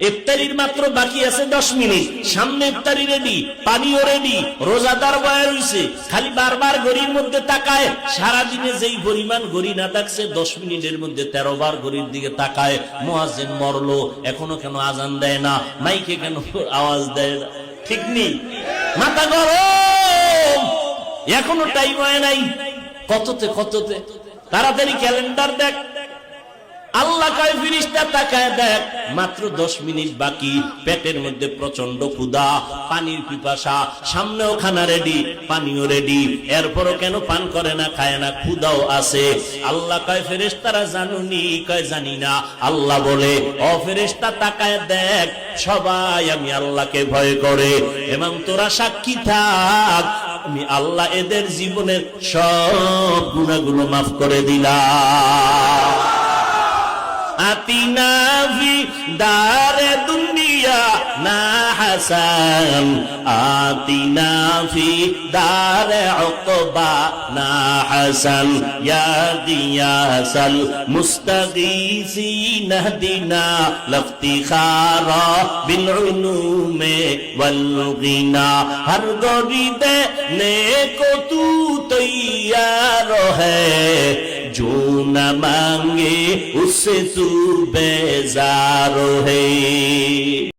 ইফতারির মাত্র বাকি আছে 10 মিনিট, সামনে ইফতারি রেডি, পানিও রেডি, রোজাদার বয়া রইছে, খালি বারবার ঘড়ির মধ্যে তাকায়। সারা দিনে যেই পরিমাণ ঘড়ি না থাকছে 10 মিনিটের মধ্যে 13 বার ঘড়ির দিকে তাকায়। মুয়াজ্জিন মরলো, এখনো কেন আজান দেয় না, মাইকে কেন আওয়াজ দেয় না? ঠিক নেই, মাথা গরম, এখনো টাইম হয় নাই। কততে তাড়াতাড়ি ক্যালেন্ডার দেখ। আল্লাহ কয় ফেরেশতা তাকায় দেখ, মাত্র 10 মিনিট বাকি, পেটের মধ্যে প্রচন্ড ক্ষুধা, পানির পিপাসা, সামনেও খানা রেডি, পানিও রেডি, এরপরও কেন পান করে না, খায় না, ক্ষুধাও আছে। আল্লাহ কয় ফেরেশতারা জানুনি? কয় জানি না। আল্লাহ বলে, ও ফেরেশতা তাকায় দেখ, সবাই আমি আল্লাহকে ভয় করে, এবং তোরা সাক্ষী থাক, আমি আল্লাহ এদের জীবনের সব গুনাহগুলো মাফ করে দিলাম। আতিনা ফি দারে দুনিয়া না হাসান, আতিনা ফি দারে উকবা না হাসান, ইয়া গিয়াসাল মুস্তাগীসিন হদিনা লফতিখারা বিল উলুমে ওয়াল গিনা, হর গরিদে নেকো তু তৈয়ার হ্যায়, जो न मांगे उससे तू बेजार है।